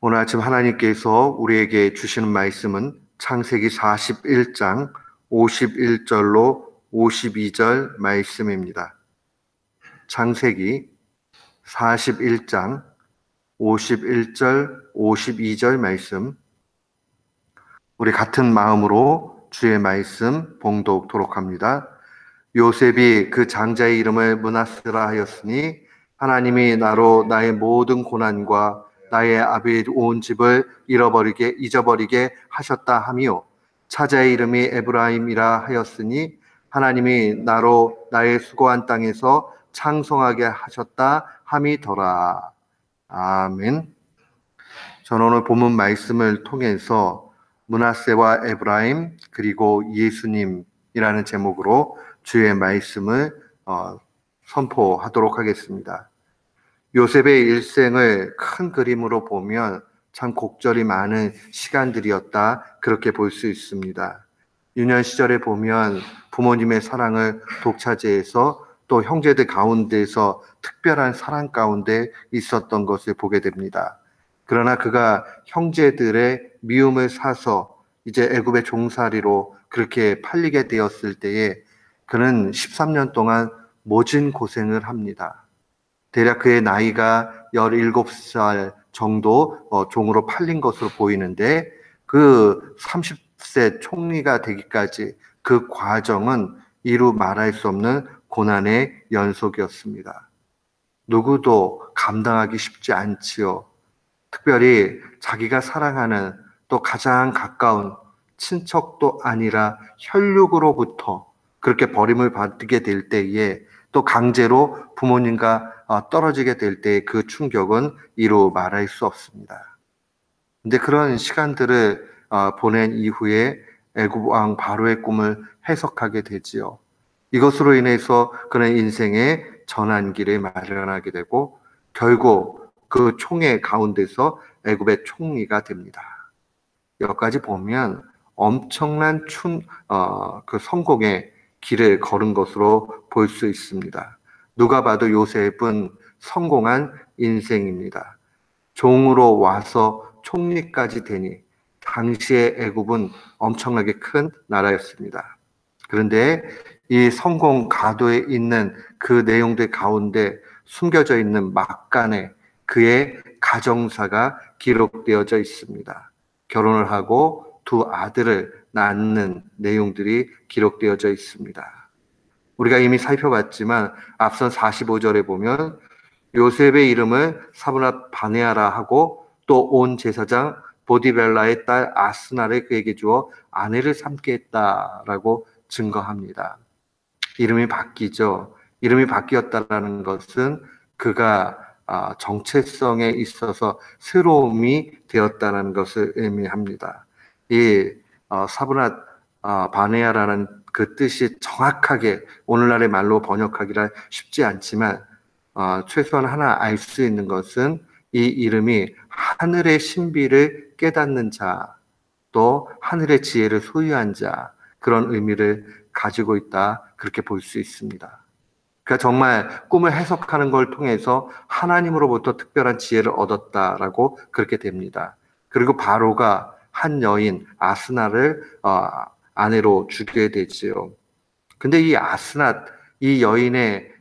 오늘 아침 하나님께서 우리에게 주시는 말씀은 창세기 41장 51절로 52절 말씀입니다. 창세기 41장 51절, 52절 말씀. 우리 같은 마음으로 주의 말씀 봉독토록 합니다. 요셉이 그 장자의 이름을 므낫세라 하였으니 하나님이 나로 나의 모든 고난과 나의 아비의 온 집을 잊어버리게 하셨다 하며, 차자의 이름이 에브라임이라 하였으니 하나님이 나로 나의 수고한 땅에서 창성하게 하셨다 함이더라. 아멘. 저는 오늘 본문 말씀을 통해서 므낫세와 에브라임 그리고 예수님이라는 제목으로 주의 말씀을 선포하도록 하겠습니다. 요셉의 일생을 큰 그림으로 보면 참 곡절이 많은 시간들이었다, 그렇게 볼 수 있습니다. 유년 시절에 보면 부모님의 사랑을 독차지해서 또 형제들 가운데서 특별한 사랑 가운데 있었던 것을 보게 됩니다. 그러나 그가 형제들의 미움을 사서 이제 애굽의 종살이로 그렇게 팔리게 되었을 때에 그는 13년 동안 모진 고생을 합니다. 대략 그의 나이가 17살 정도 종으로 팔린 것으로 보이는데, 그 30세 총리가 되기까지 그 과정은 이루 말할 수 없는 고난의 연속이었습니다. 누구도 감당하기 쉽지 않지요. 특별히 자기가 사랑하는 또 가장 가까운 친척도 아니라 혈육으로부터 그렇게 버림을 받게 될 때에, 또 강제로 부모님과 떨어지게 될 때의 그 충격은 이루 말할 수 없습니다. 근데 그런 시간들을 보낸 이후에 애굽 왕 바로의 꿈을 해석하게 되지요. 이것으로 인해서 그는 인생의 전환기를 마련하게 되고 결국 그 총회 가운데서 애굽의 총리가 됩니다. 여기까지 보면 엄청난 그 성공의 길을 걸은 것으로 볼 수 있습니다. 누가 봐도 요셉은 성공한 인생입니다. 종으로 와서 총리까지 되니 당시의 애굽은 엄청나게 큰 나라였습니다. 그런데 이 성공 가도에 있는 그 내용들 가운데 숨겨져 있는 막간에 그의 가정사가 기록되어져 있습니다. 결혼을 하고 두 아들을 낳는 내용들이 기록되어져 있습니다. 우리가 이미 살펴봤지만 앞선 45절에 보면 요셉의 이름을 사브낫 바네아라 하고 또 온 제사장 보디벨라의 딸 아스나를 그에게 주어 아내를 삼게 했다라고 증거합니다. 이름이 바뀌죠. 이름이 바뀌었다라는 것은 그가 정체성에 있어서 새로움이 되었다는 것을 의미합니다. 이 사브낫 바네아라는 그 뜻이 정확하게 오늘날의 말로 번역하기가 쉽지 않지만 최소한 하나 알 수 있는 것은 이 이름이 하늘의 신비를 깨닫는 자, 또 하늘의 지혜를 소유한 자, 그런 의미를 가지고 있다, 그렇게 볼 수 있습니다. 그러니까 정말 꿈을 해석하는 걸 통해서 하나님으로부터 특별한 지혜를 얻었다라고 그렇게 됩니다. 그리고 바로가 한 여인 아스나를 아내로 주게 되지요. 근데 이 아스낫, 이 여인의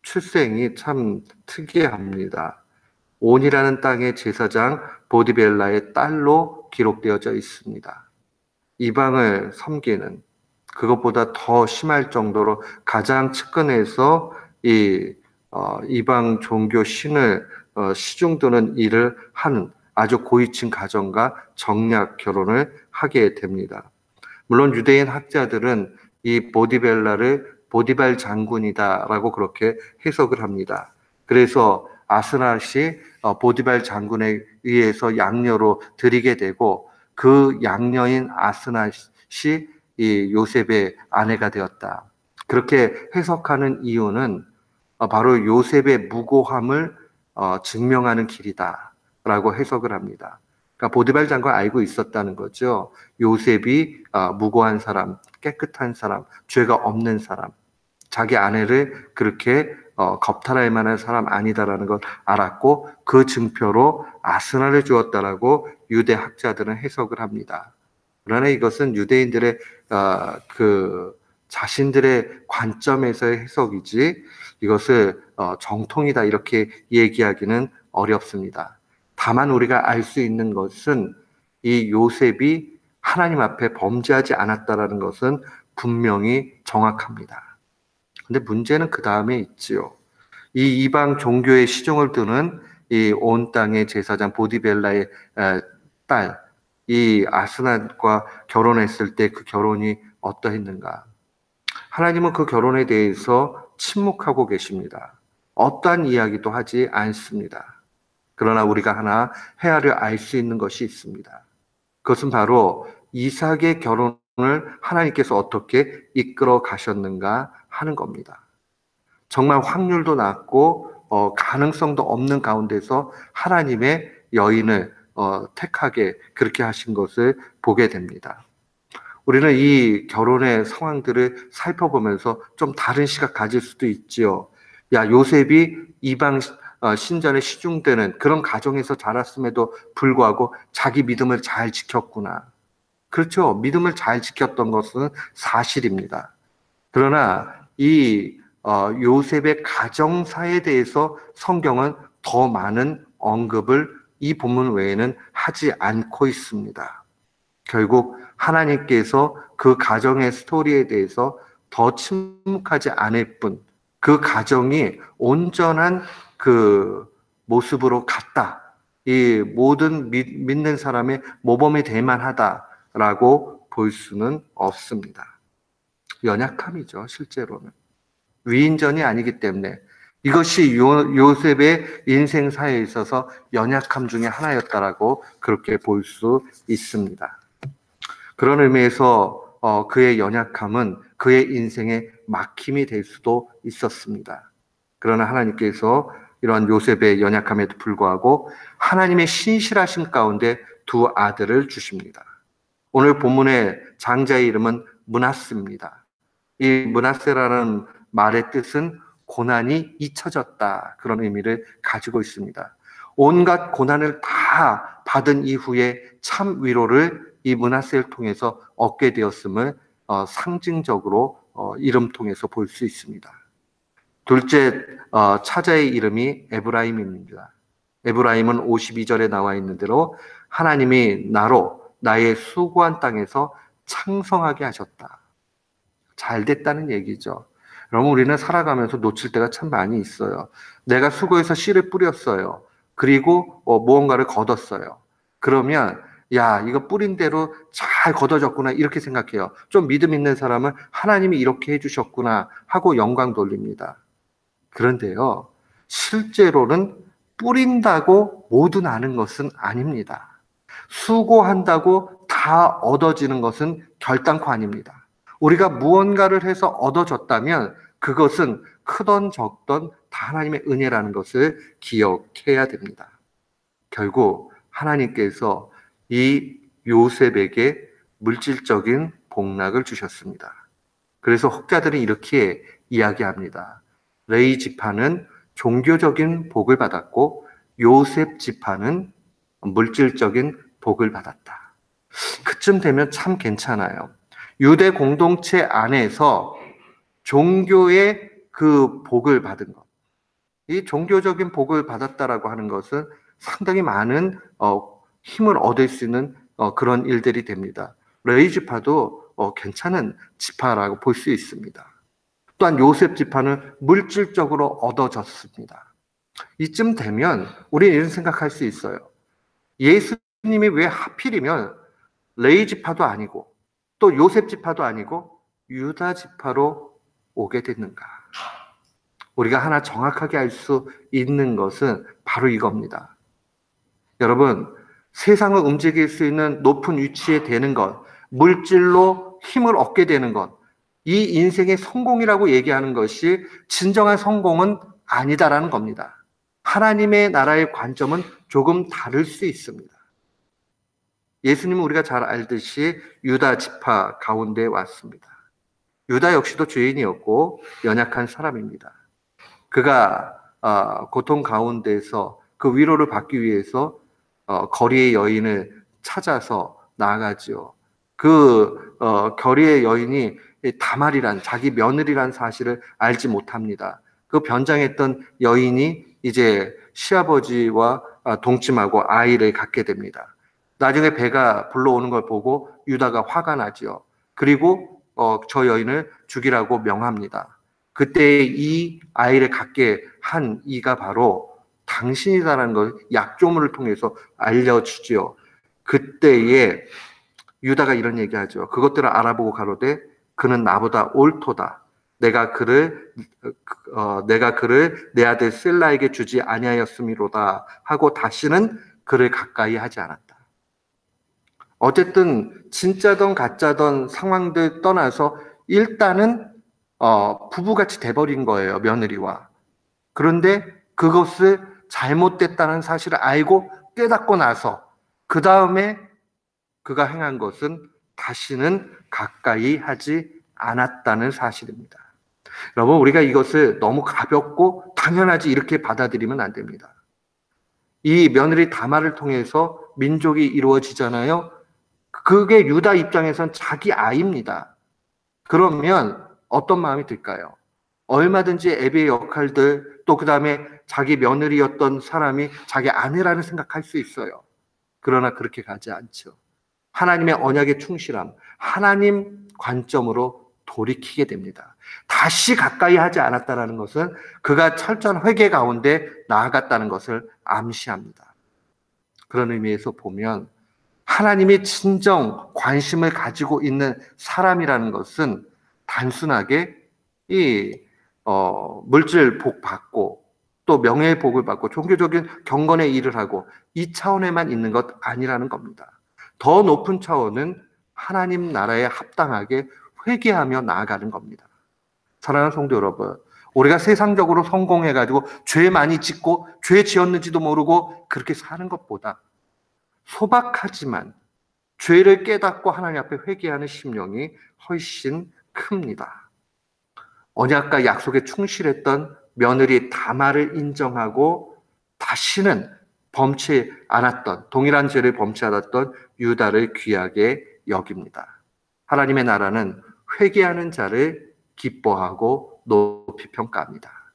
출생이 참 특이합니다. 온이라는 땅의 제사장 보디벨라의 딸로 기록되어져 있습니다. 이방을 섬기는, 그것보다 더 심할 정도로 가장 측근에서 이방 종교 신을 시중드는 일을 하는 아주 고위층 가정과 정략 결혼을 하게 됩니다. 물론 유대인 학자들은 이 보디벨라를 보디발 장군이다라고 그렇게 해석을 합니다. 그래서 아스낫이 보디발 장군에 의해서 양녀로 드리게 되고 그 양녀인 아스낫이 이 요셉의 아내가 되었다. 그렇게 해석하는 이유는 바로 요셉의 무고함을 증명하는 길이다라고 해석을 합니다. 그러니까 보디발 장군 알고 있었다는 거죠. 요셉이 무고한 사람, 깨끗한 사람, 죄가 없는 사람, 자기 아내를 그렇게 겁탈할 만한 사람 아니다라는 걸 알았고 그 증표로 아스날을 주었다라고 유대 학자들은 해석을 합니다. 그러나 이것은 유대인들의 그 자신들의 관점에서의 해석이지 이것을 정통이다 이렇게 얘기하기는 어렵습니다. 다만 우리가 알 수 있는 것은 이 요셉이 하나님 앞에 범죄하지 않았다라는 것은 분명히 정확합니다. 근데 문제는 그 다음에 있지요. 이 이방 종교의 시종을 두는 이 온 땅의 제사장 보디벨라의 딸, 이 아스낫과 결혼했을 때 그 결혼이 어떠했는가? 하나님은 그 결혼에 대해서 침묵하고 계십니다. 어떠한 이야기도 하지 않습니다. 그러나 우리가 하나 헤아려 알 수 있는 것이 있습니다. 그것은 바로 이삭의 결혼을 하나님께서 어떻게 이끌어 가셨는가 하는 겁니다. 정말 확률도 낮고 가능성도 없는 가운데서 하나님의 여인을 택하게 그렇게 하신 것을 보게 됩니다. 우리는 이 결혼의 상황들을 살펴보면서 좀 다른 시각 가질 수도 있지요. 야, 요셉이 이방 신전에 시중되는 그런 가정에서 자랐음에도 불구하고 자기 믿음을 잘 지켰구나. 그렇죠. 믿음을 잘 지켰던 것은 사실입니다. 그러나 이 요셉의 가정사에 대해서 성경은 더 많은 언급을 이 본문 외에는 하지 않고 있습니다. 결국 하나님께서 그 가정의 스토리에 대해서 더 침묵하지 않을 뿐, 그 가정이 온전한 그 모습으로 갔다. 이 모든 믿는 사람의 모범이 될 만하다라고 볼 수는 없습니다. 연약함이죠, 실제로는. 위인전이 아니기 때문에 이것이 요셉의 인생사에 있어서 연약함 중에 하나였다라고 그렇게 볼 수 있습니다. 그런 의미에서 그의 연약함은 그의 인생의 막힘이 될 수도 있었습니다. 그러나 하나님께서 이러한 요셉의 연약함에도 불구하고 하나님의 신실하심 가운데 두 아들을 주십니다. 오늘 본문의 장자의 이름은 므낫세입니다. 이 므낫세라는 말의 뜻은 고난이 잊혀졌다 그런 의미를 가지고 있습니다. 온갖 고난을 다 받은 이후에 참 위로를 이 므낫세를 통해서 얻게 되었음을 상징적으로 이름 통해서 볼 수 있습니다. 둘째 차자의 이름이 에브라임입니다. 에브라임은 52절에 나와 있는 대로 하나님이 나로 나의 수고한 땅에서 창성하게 하셨다. 잘 됐다는 얘기죠. 여러분 우리는 살아가면서 놓칠 때가 참 많이 있어요. 내가 수고해서 씨를 뿌렸어요. 그리고 무언가를 거뒀어요. 그러면 야, 이거 뿌린 대로 잘 걷어졌구나 이렇게 생각해요. 좀 믿음 있는 사람은 하나님이 이렇게 해주셨구나 하고 영광 돌립니다. 그런데요, 실제로는 뿌린다고 모두 나는 것은 아닙니다. 수고한다고 다 얻어지는 것은 결단코 아닙니다. 우리가 무언가를 해서 얻어졌다면 그것은 크던 적던 다 하나님의 은혜라는 것을 기억해야 됩니다. 결국 하나님께서 이 요셉에게 물질적인 복락을 주셨습니다. 그래서 혹자들은 이렇게 이야기합니다. 레위 지파는 종교적인 복을 받았고 요셉 지파는 물질적인 복을 받았다. 그쯤 되면 참 괜찮아요. 유대 공동체 안에서 종교의 그 복을 받은 것, 이 종교적인 복을 받았다라고 하는 것은 상당히 많은 힘을 얻을 수 있는 그런 일들이 됩니다. 레위 지파도 괜찮은 지파라고 볼 수 있습니다. 또한 요셉 지파는 물질적으로 얻어졌습니다. 이쯤 되면 우리는 이런 생각할 수 있어요. 예수님이 왜 하필이면 레위 지파도 아니고 또 요셉 지파도 아니고 유다 지파로 오게 됐는가? 우리가 하나 정확하게 알 수 있는 것은 바로 이겁니다. 여러분, 세상을 움직일 수 있는 높은 위치에 되는 것, 물질로 힘을 얻게 되는 것, 이 인생의 성공이라고 얘기하는 것이 진정한 성공은 아니다라는 겁니다. 하나님의 나라의 관점은 조금 다를 수 있습니다. 예수님은 우리가 잘 알듯이 유다 지파 가운데 왔습니다. 유다 역시도 죄인이었고 연약한 사람입니다. 그가 고통 가운데서 그 위로를 받기 위해서 거리의 여인을 찾아서 나아가지요. 그 거리의 여인이 다말이란 자기 며느리란 사실을 알지 못합니다. 그 변장했던 여인이 이제 시아버지와 동침하고 아이를 갖게 됩니다. 나중에 배가 불러오는 걸 보고 유다가 화가 나지요. 그리고 저 여인을 죽이라고 명합니다. 그때 이 아이를 갖게 한 이가 바로 당신이다라는 걸 약조문을 통해서 알려주지요. 그때에 유다가 이런 얘기하죠. 그것들을 알아보고 가로되 그는 나보다 옳도다. 내가 그를 내 아들 셀라에게 주지 아니하였음이로다 하고 다시는 그를 가까이 하지 않았다. 어쨌든 진짜던 가짜던 상황들 떠나서 일단은 부부같이 돼버린 거예요, 며느리와. 그런데 그것을 잘못됐다는 사실을 알고 깨닫고 나서 그 다음에 그가 행한 것은 다시는 가까이 하지 않았다는 사실입니다. 여러분, 우리가 이것을 너무 가볍고 당연하지 이렇게 받아들이면 안 됩니다. 이 며느리 다말을 통해서 민족이 이루어지잖아요. 그게 유다 입장에선 자기 아이입니다. 그러면 어떤 마음이 들까요? 얼마든지 애비의 역할들, 또 그 다음에 자기 며느리였던 사람이 자기 아내라는 생각할 수 있어요. 그러나 그렇게 가지 않죠. 하나님의 언약에 충실함, 하나님 관점으로 돌이키게 됩니다. 다시 가까이 하지 않았다는 것은 그가 철저한 회개 가운데 나아갔다는 것을 암시합니다. 그런 의미에서 보면 하나님이 진정 관심을 가지고 있는 사람이라는 것은 단순하게 물질 복 받고 또 명예의 복을 받고 종교적인 경건의 일을 하고 이 차원에만 있는 것 아니라는 겁니다. 더 높은 차원은 하나님 나라에 합당하게 회개하며 나아가는 겁니다. 사랑하는 성도 여러분, 우리가 세상적으로 성공해가지고 죄 많이 짓고 죄 지었는지도 모르고 그렇게 사는 것보다 소박하지만 죄를 깨닫고 하나님 앞에 회개하는 심령이 훨씬 큽니다. 언약과 약속에 충실했던 며느리 다말을 인정하고 다시는 범치 않았던, 동일한 죄를 범치 않았던 유다를 귀하게 여깁니다. 하나님의 나라는 회개하는 자를 기뻐하고 높이 평가합니다.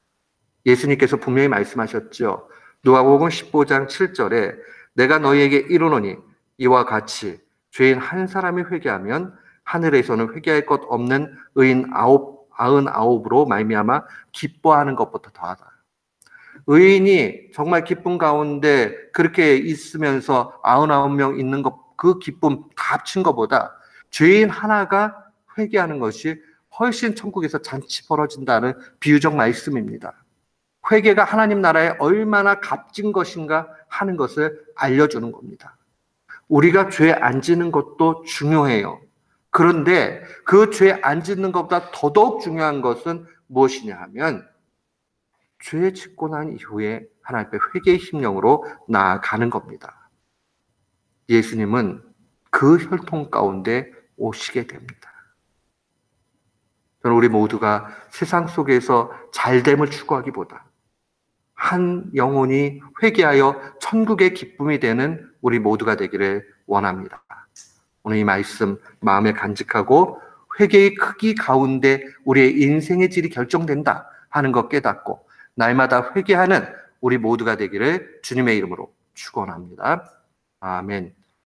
예수님께서 분명히 말씀하셨죠. 누가복음 15장 7절에 내가 너희에게 이르노니 이와 같이 죄인 한 사람이 회개하면 하늘에서는 회개할 것 없는 의인 99으로 말미암아 기뻐하는 것보다 더하다. 의인이 정말 기쁨 가운데 그렇게 있으면서 99명 있는 것, 그 기쁨 다 합친 것보다 죄인 하나가 회개하는 것이 훨씬 천국에서 잔치 벌어진다는 비유적 말씀입니다. 회개가 하나님 나라에 얼마나 값진 것인가 하는 것을 알려주는 겁니다. 우리가 죄 안 짓는 것도 중요해요. 그런데 그 죄 안 짓는 것보다 더더욱 중요한 것은 무엇이냐 하면 죄 짓고 난 이후에 하나님 앞에 회개의 심령으로 나아가는 겁니다. 예수님은 그 혈통 가운데 오시게 됩니다. 저는 우리 모두가 세상 속에서 잘됨을 추구하기보다 한 영혼이 회개하여 천국의 기쁨이 되는 우리 모두가 되기를 원합니다. 오늘 이 말씀 마음에 간직하고 회개의 크기 가운데 우리의 인생의 질이 결정된다 하는 것 깨닫고 날마다 회개하는 우리 모두가 되기를 주님의 이름으로 축원합니다. 아멘.